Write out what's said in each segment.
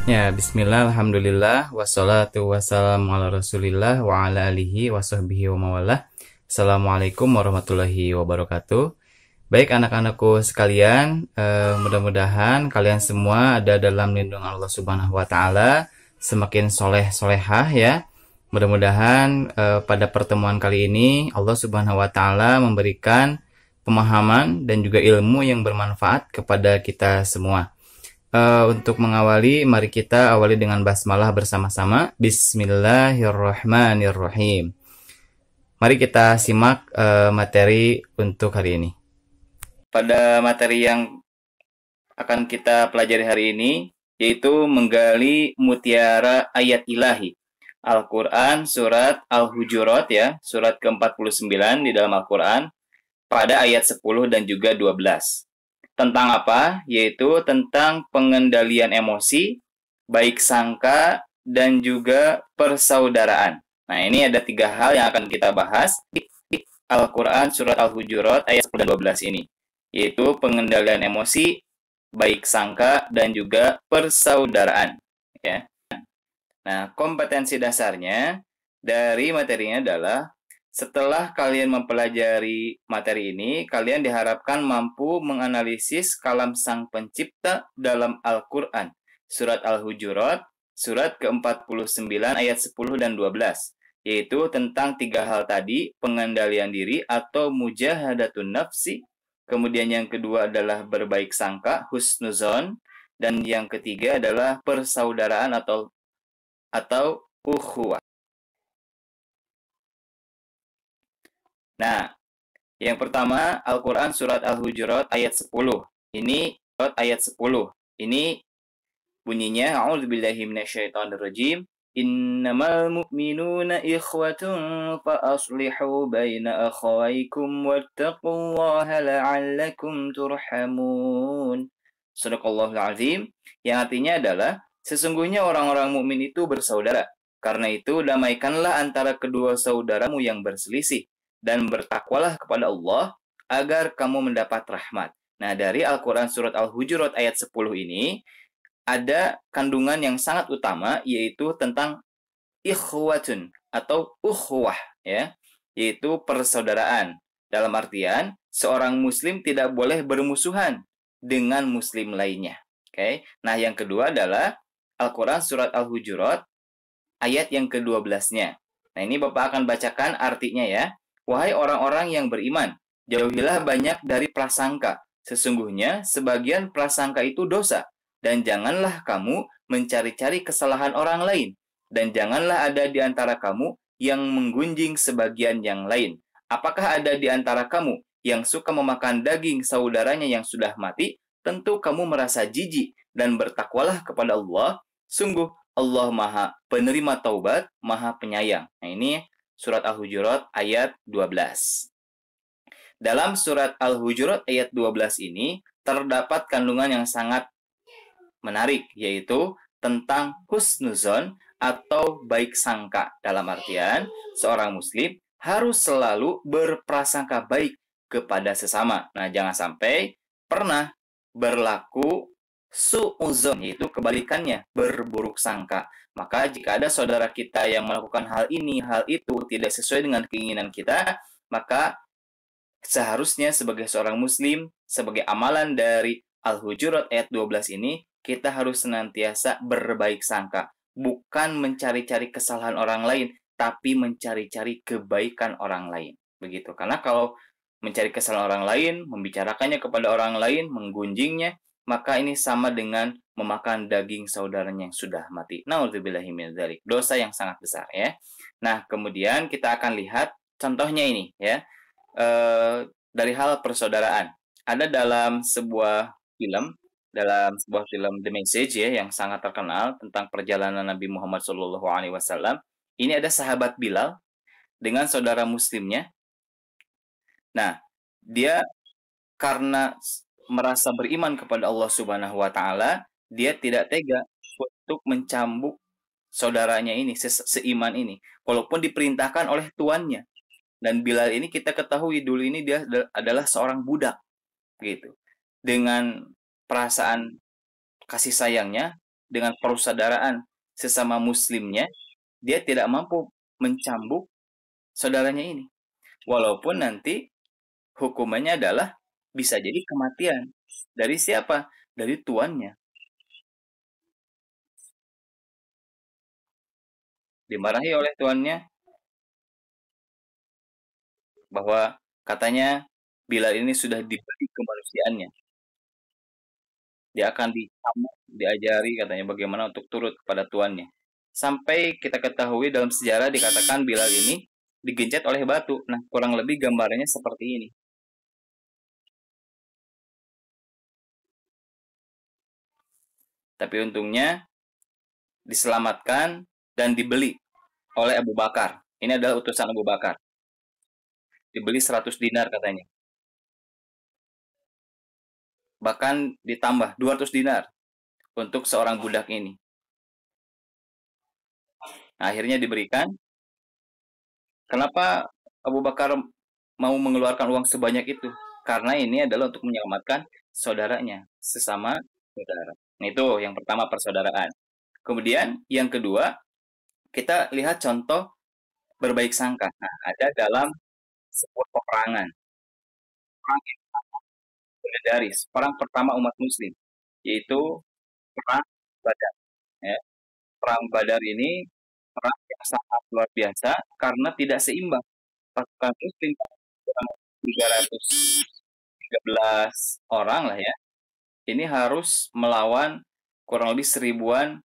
Ya, bismillah, alhamdulillah, wassalatu wassalamu ala rasulillah wa ala alihi wa sahbihi wa mawalah. Assalamualaikum warahmatullahi wabarakatuh. Baik anak-anakku sekalian, mudah-mudahan kalian semua ada dalam lindungan Allah Subhanahu wa Ta'ala, semakin soleh solehah ya. Mudah-mudahan pada pertemuan kali ini Allah Subhanahu wa Ta'ala memberikan pemahaman dan juga ilmu yang bermanfaat kepada kita semua. Untuk mengawali, mari kita awali dengan basmalah bersama-sama. Bismillahirrahmanirrahim. Mari kita simak materi untuk hari ini. Pada materi yang akan kita pelajari hari ini, yaitu menggali mutiara ayat ilahi. Al-Quran, surat Al-Hujurat ya, surat ke-49 di dalam Al-Quran, pada ayat 10 dan juga 12. Tentang apa? Yaitu tentang pengendalian emosi, baik sangka, dan juga persaudaraan. Nah, ini ada 3 hal yang akan kita bahas di Al-Quran Surat Al-Hujurat ayat 10 dan 12 ini. Yaitu pengendalian emosi, baik sangka, dan juga persaudaraan. Ya. Nah, kompetensi dasarnya dari materinya adalah setelah kalian mempelajari materi ini, kalian diharapkan mampu menganalisis kalam Sang Pencipta dalam Al-Quran. Surat Al-Hujurat, surat ke-49 ayat 10 dan 12. Yaitu tentang 3 hal tadi, pengendalian diri atau mujahadatun nafsi. Kemudian yang kedua adalah berbaik sangka, husnuzon. Dan yang ketiga adalah persaudaraan atau ukhuwah. Nah, yang pertama, Al-Quran Surat Al-Hujurat ayat 10. Ini ayat 10. Ini bunyinya, A'udzubillahi minasyaitonirrajim. Innamal mu'minuna ikhwatun fa aslihu baina akhawaykum wattaqullaha la'allakum turhamun. Sadaqallahul azim. Yang artinya adalah, sesungguhnya orang-orang mukmin itu bersaudara. Karena itu, damaikanlah antara kedua saudaramu yang berselisih dan bertakwalah kepada Allah agar kamu mendapat rahmat. Nah, dari Al-Quran Surat Al-Hujurat ayat 10 ini, ada kandungan yang sangat utama, yaitu tentang ikhwatun atau ukhuwah, ya, yaitu persaudaraan. Dalam artian, seorang muslim tidak boleh bermusuhan dengan muslim lainnya. Oke. Nah, yang kedua adalah Al-Quran Surat Al-Hujurat ayat yang ke-12-nya. Nah, ini Bapak akan bacakan artinya ya. Wahai orang-orang yang beriman, jauhilah banyak dari prasangka. Sesungguhnya sebagian prasangka itu dosa. Dan janganlah kamu mencari-cari kesalahan orang lain. Dan janganlah ada di antara kamu yang menggunjing sebagian yang lain. Apakah ada di antara kamu yang suka memakan daging saudaranya yang sudah mati? Tentu kamu merasa jijik dan bertakwalah kepada Allah. Sungguh Allah Maha Penerima Taubat, Maha Penyayang. Nah, ini Surat Al-Hujurat ayat 12. Dalam Surat Al-Hujurat ayat 12 ini, terdapat kandungan yang sangat menarik, yaitu tentang husnuzon atau baik sangka. Dalam artian, seorang muslim harus selalu berprasangka baik kepada sesama. Nah, jangan sampai pernah berlaku su'uzon, yaitu kebalikannya, berburuk sangka. Maka jika ada saudara kita yang melakukan hal ini, hal itu tidak sesuai dengan keinginan kita, maka seharusnya sebagai seorang muslim, sebagai amalan dari Al-Hujurat ayat 12 ini, kita harus senantiasa berbaik sangka. Bukan mencari-cari kesalahan orang lain, tapi mencari-cari kebaikan orang lain. Begitu. Karena kalau mencari kesalahan orang lain, membicarakannya kepada orang lain, menggunjingnya, maka ini sama dengan memakan daging saudaranya yang sudah mati. Na'udzubillahi min dzalik. Dosa yang sangat besar ya. Nah, kemudian kita akan lihat contohnya ini ya. Dari hal persaudaraan. Ada dalam sebuah film The Message ya yang sangat terkenal tentang perjalanan Nabi Muhammad SAW. Ini ada sahabat Bilal dengan saudara muslimnya. Nah, dia karena merasa beriman kepada Allah Subhanahu wa Ta'ala, dia tidak tega untuk mencambuk saudaranya ini, seiman ini, walaupun diperintahkan oleh tuannya. Dan Bilal ini kita ketahui dulu ini dia adalah seorang budak, gitu. Dengan perasaan kasih sayangnya, dengan persaudaraan sesama muslimnya, dia tidak mampu mencambuk saudaranya ini. Walaupun nanti hukumannya adalah bisa jadi kematian. Dari siapa? Dari tuannya. Dimarahi oleh tuannya bahwa katanya Bilal ini sudah diberi kemanusiaannya. Dia akan diajari katanya bagaimana untuk turut kepada tuannya. Sampai kita ketahui dalam sejarah dikatakan Bilal ini digencet oleh batu. Nah, kurang lebih gambarnya seperti ini. Tapi untungnya diselamatkan dan dibeli oleh Abu Bakar. Ini adalah utusan Abu Bakar. Dibeli 100 dinar katanya. Bahkan ditambah 200 dinar untuk seorang budak ini. Nah, akhirnya diberikan. Kenapa Abu Bakar mau mengeluarkan uang sebanyak itu? Karena ini adalah untuk menyelamatkan saudaranya, sesama saudara. Nah, itu yang pertama, persaudaraan. Kemudian yang kedua, kita lihat contoh berbaik sangka. Nah, ada dalam sebuah peperangan. Perang yang legendaris, perang pertama umat muslim, yaitu perang Badar. Ya. Perang Badar ini perang yang sangat luar biasa karena tidak seimbang. Pasukan muslim 313 orang lah ya. Ini harus melawan kurang lebih 1000-an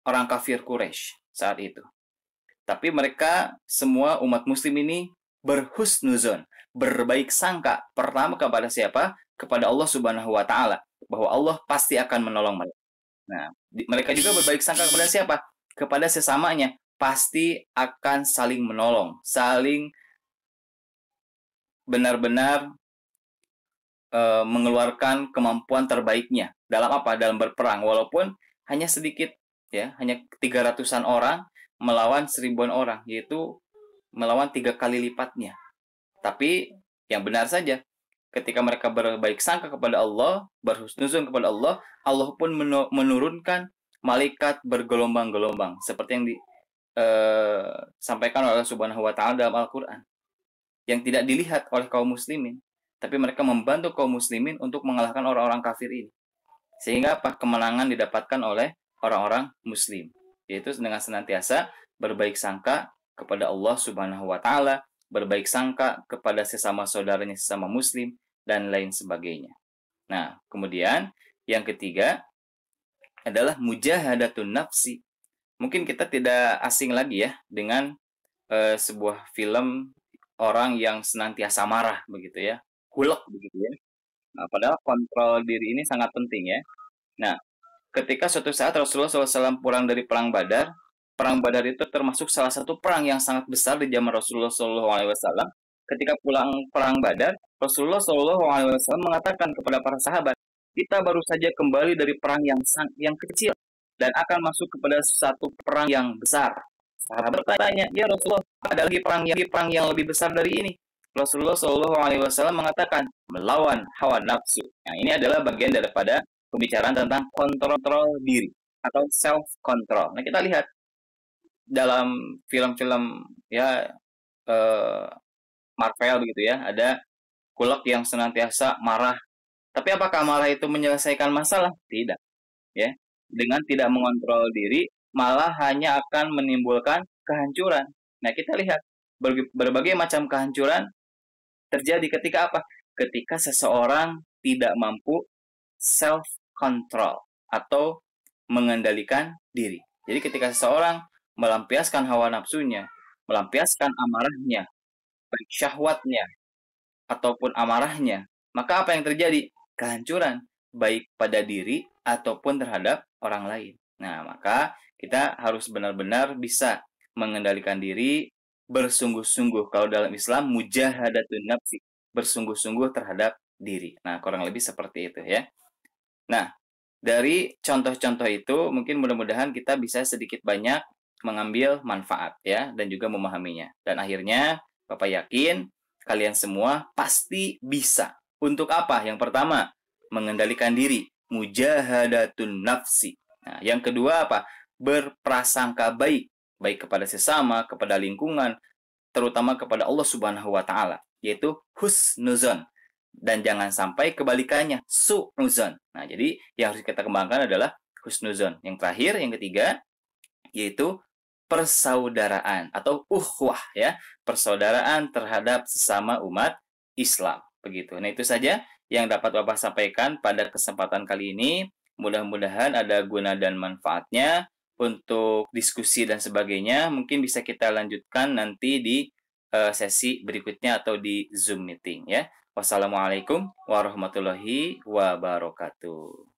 orang kafir Quraisy saat itu. Tapi mereka semua umat muslim ini berhusnuzon, berbaik sangka. Pertama kepada siapa? Kepada Allah Subhanahu wa taala, bahwa Allah pasti akan menolong mereka. Nah, mereka juga berbaik sangka kepada siapa? Kepada sesamanya, pasti akan saling menolong, saling benar-benar mengeluarkan kemampuan terbaiknya. Dalam apa? Dalam berperang. Walaupun hanya sedikit, ya, hanya 300-an orang melawan 1000-an orang, yaitu melawan 3 kali lipatnya. Tapi yang benar saja, ketika mereka berbaik sangka kepada Allah, berhusnuzon kepada Allah, Allah pun menurunkan malaikat bergelombang-gelombang seperti yang disampaikan oleh Allah Subhanahu wa taala dalam Al-Qur'an. Yang tidak dilihat oleh kaum muslimin, tapi mereka membantu kaum muslimin untuk mengalahkan orang-orang kafir ini. Sehingga apa? Kemenangan didapatkan oleh orang-orang muslim, yaitu dengan senantiasa berbaik sangka kepada Allah Subhanahu wa taala, berbaik sangka kepada sesama saudaranya, sesama muslim, dan lain sebagainya. Nah, kemudian yang ketiga adalah mujahadatun nafsi. Mungkin kita tidak asing lagi ya dengan sebuah film orang yang senantiasa marah begitu ya, hulek begitu ya. Nah, padahal kontrol diri ini sangat penting ya. Nah, ketika suatu saat Rasulullah SAW pulang dari perang Badar, perang Badar itu termasuk salah satu perang yang sangat besar di zaman Rasulullah SAW. Ketika pulang perang Badar, Rasulullah SAW mengatakan kepada para sahabat, kita baru saja kembali dari perang yang kecil dan akan masuk kepada satu perang yang besar. Sahabat bertanya, ya Rasulullah, ada lagi perang yang lebih besar dari ini? Rasulullah SAW mengatakan melawan hawa nafsu. Nah, ini adalah bagian daripada pembicaraan tentang kontrol diri atau self control. Nah, kita lihat dalam film-film ya Marvel begitu ya, ada Hulk yang senantiasa marah. Tapi apakah marah itu menyelesaikan masalah? Tidak, ya. Dengan tidak mengontrol diri, malah hanya akan menimbulkan kehancuran. Nah, kita lihat berbagai macam kehancuran terjadi ketika apa? Ketika seseorang tidak mampu self control atau mengendalikan diri. Jadi ketika seseorang melampiaskan hawa nafsunya, melampiaskan amarahnya, baik syahwatnya ataupun amarahnya, maka apa yang terjadi? Kehancuran baik pada diri ataupun terhadap orang lain. Nah, maka kita harus benar-benar bisa mengendalikan diri, bersungguh-sungguh. Kalau dalam Islam, mujahadatun nafsi, bersungguh-sungguh terhadap diri. Nah, kurang lebih seperti itu ya. Nah, dari contoh-contoh itu, mungkin mudah-mudahan kita bisa sedikit banyak mengambil manfaat ya, dan juga memahaminya. Dan akhirnya, Bapak yakin kalian semua pasti bisa. Untuk apa? Yang pertama, mengendalikan diri, mujahadatun nafsi. Nah, yang kedua apa? Berprasangka baik, baik kepada sesama, kepada lingkungan, terutama kepada Allah Subhanahu wa taala, yaitu husnuzon. Dan jangan sampai kebalikannya, su'nuzon. Nah, jadi yang harus kita kembangkan adalah husnuzon. Yang terakhir, yang ketiga, yaitu persaudaraan atau uhwah ya, persaudaraan terhadap sesama umat Islam. Begitu. Nah, itu saja yang dapat Bapak sampaikan pada kesempatan kali ini. Mudah-mudahan ada guna dan manfaatnya. Untuk diskusi dan sebagainya, mungkin bisa kita lanjutkan nanti di sesi berikutnya atau di Zoom meeting ya. Wassalamualaikum warahmatullahi wabarakatuh.